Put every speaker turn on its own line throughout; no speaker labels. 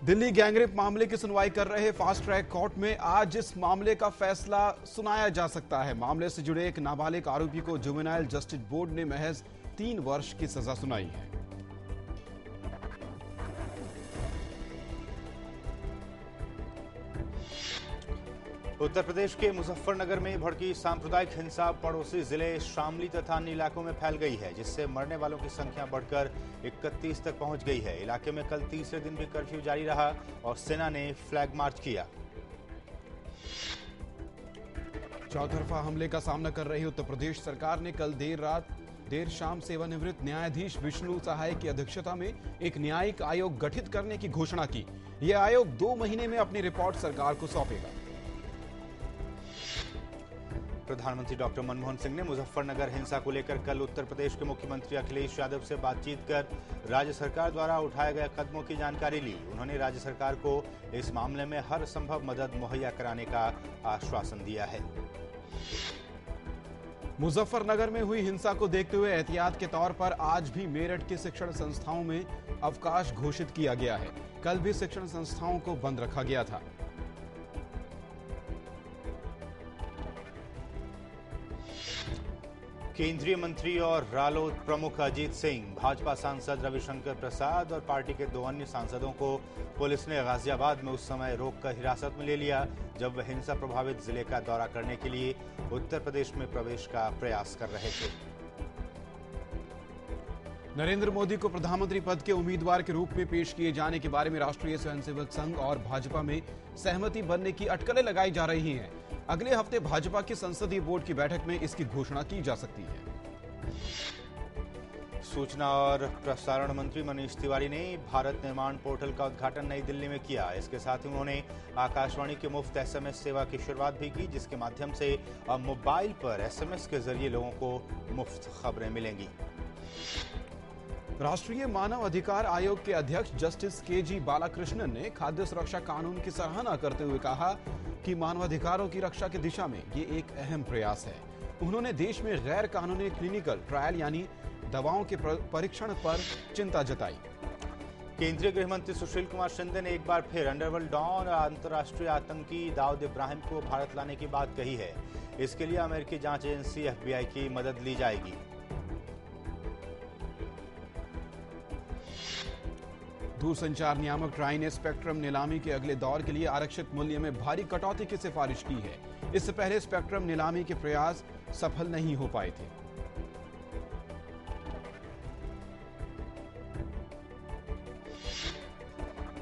Delhi gangrape मामले की सुनवाई कर रहे फास्ट ट्रैक कोर्ट में आज इस मामले का फैसला सुनाया जा सकता है। मामले से जुड़े एक नाबालिग आरोपी को जुवेनाइल जस्टिस बोर्ड ने महज 3 वर्ष की सजा सुनाई है।
उत्तर प्रदेश के मुजफ्फरनगर में भड़की सांप्रदायिक हिंसा पड़ोसी जिले शामली तथा अन्य इलाकों में फैल गई है, जिससे मरने वालों की संख्या बढ़कर 31 तक पहुंच गई है। इलाके में कल तीसरे दिन भी कर्फ्यू जारी रहा और सेना ने फ्लैग मार्च किया।
चौतरफा हमले का सामना कर रही उत्तर प्रदेश सरकार ने कल देर शाम सेवानिवृत्त न्यायाधीश विष्णु सहाय की अध्यक्षता में एक न्यायिक आयोग गठित करने की घोषणा की। यह आयोग 2 महीने में अपनी रिपोर्ट सरकार को सौंपेगा।
प्रधानमंत्री डॉक्टर मनमोहन सिंह ने मुजफ्फरनगर हिंसा को लेकर कल उत्तर प्रदेश के मुख्यमंत्री अखिलेश यादव से बातचीत कर राज्य सरकार द्वारा उठाए गए कदमों की जानकारी ली। उन्होंने राज्य सरकार को इस मामले में हर संभव मदद मुहैया कराने का आश्वासन दिया है।
मुजफ्फरनगर में हुई हिंसा को देखते हुए एहतियात के तौर पर आज भी मेरठ के शिक्षण संस्थाओं में अवकाश घोषित किया गया है। कल भी शिक्षण संस्थाओं को बंद रखा गया था।
केंद्रीय मंत्री और रालोद प्रमुख अजीत सिंह, भाजपा सांसद रविशंकर प्रसाद और पार्टी के 2 अन्य सांसदों को पुलिस ने गाजियाबाद में उस समय रोककर हिरासत में ले लिया जब वह हिंसा प्रभावित जिले का दौरा करने के लिए उत्तर प्रदेश में प्रवेश का प्रयास कर रहे थे।
नरेंद्र मोदी को प्रधानमंत्री पद के उम्मीदवार के रूप में पेश किए जाने के बारे में राष्ट्रीय स्वयंसेवक संघ और भाजपा में सहमति बनने की अटकलें लगाई जा रही हैं। अगले हफ्ते भाजपा की संसदीय बोर्ड की बैठक में इसकी घोषणा की जा सकती है।
सूचना और प्रसारण मंत्री मनीष तिवारी ने भारत निर्माण पोर्टल का उद्घाटन नई दिल्ली में किया। इसके साथ ही उन्होंने आकाशवाणी की मुफ्त SMS सेवा की शुरुआत भी की, जिसके माध्यम से अब मोबाइल पर SMS के जरिए लोगों को मुफ्त खबरें मिलेंगी।
राष्ट्रीय मानव अधिकार आयोग के अध्यक्ष जस्टिस KG बालाकृष्णन ने खाद्य सुरक्षा कानून की सराहना करते हुए कहा कि मानवाधिकारों की रक्षा की दिशा में ये एक अहम प्रयास है। उन्होंने देश में गैर कानूनी क्लिनिकल ट्रायल यानी दवाओं के परीक्षण पर चिंता जताई।
केंद्रीय गृह मंत्री सुशील कुमार शिंदे ने एक बार फिर अंडरवर्ल्ड डॉन और अंतर्राष्ट्रीय आतंकी दाऊद इब्राहिम को भारत लाने की बात कही है। इसके लिए अमेरिकी जांच एजेंसी FBI की मदद ली जाएगी।
दूरसंचार नियामक ट्राई ने स्पेक्ट्रम नीलामी के अगले दौर के लिए आरक्षित मूल्य में भारी कटौती की सिफारिश की है। इससे पहले स्पेक्ट्रम नीलामी के प्रयास सफल नहीं हो पाए थे।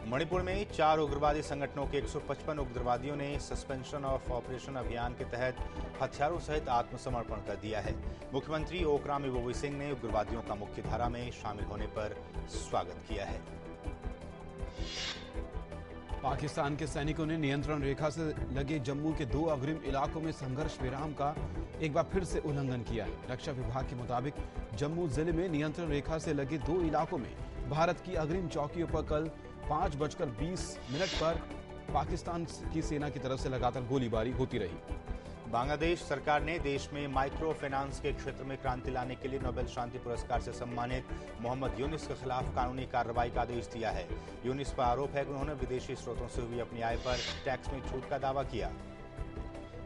मणिपुर में 4 उग्रवादी संगठनों के 155 उग्रवादियों ने सस्पेंशन ऑफ ऑपरेशन अभियान के तहत हथियारों सहित आत्मसमर्पण कर दिया है। मुख्यमंत्री ओकराम इबोवी सिंह ने उग्रवादियों का मुख्यधारा में शामिल होने पर स्वागत किया है।
पाकिस्तान के सैनिकों ने नियंत्रण रेखा से लगे जम्मू के 2 अग्रिम इलाकों में संघर्ष विराम का एक बार फिर से उल्लंघन किया है। रक्षा विभाग के मुताबिक जम्मू जिले में नियंत्रण रेखा से लगे 2 इलाकों में भारत की अग्रिम चौकियों पर कल 5:20 पर पाकिस्तान की सेना की तरफ से लगातार गोलीबारी होती रही।
बांग्लादेश सरकार ने देश में माइक्रो फाइनेंस के क्षेत्र में क्रांति लाने के लिए नोबेल शांति पुरस्कार से सम्मानित मोहम्मद यूनिस के खिलाफ कानूनी कार्रवाई का आदेश दिया है। यूनिस पर आरोप है कि उन्होंने विदेशी स्रोतों से हुई अपनी आय पर टैक्स में छूट का दावा किया।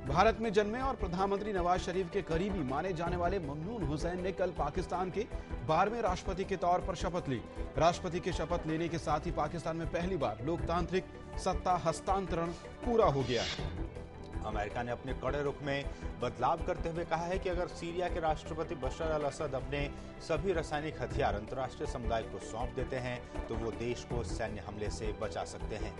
भारत में जन्मे और प्रधानमंत्री नवाज शरीफ के करीबी माने जाने वाले ममनून हुसैन ने कल पाकिस्तान के 12वें राष्ट्रपति के तौर पर शपथ ली। राष्ट्रपति के शपथ लेने के साथ ही पाकिस्तान में पहली बार लोकतांत्रिक सत्ता हस्तांतरण पूरा हो गया।
अमेरिका ने अपने कड़े रुख में बदलाव करते हुए कहा है कि अगर सीरिया के राष्ट्रपति बशर अल असद अपने सभी रासायनिक हथियार अंतर्राष्ट्रीय समुदाय को सौंप देते हैं तो वो देश को सैन्य हमले से बचा सकते हैं।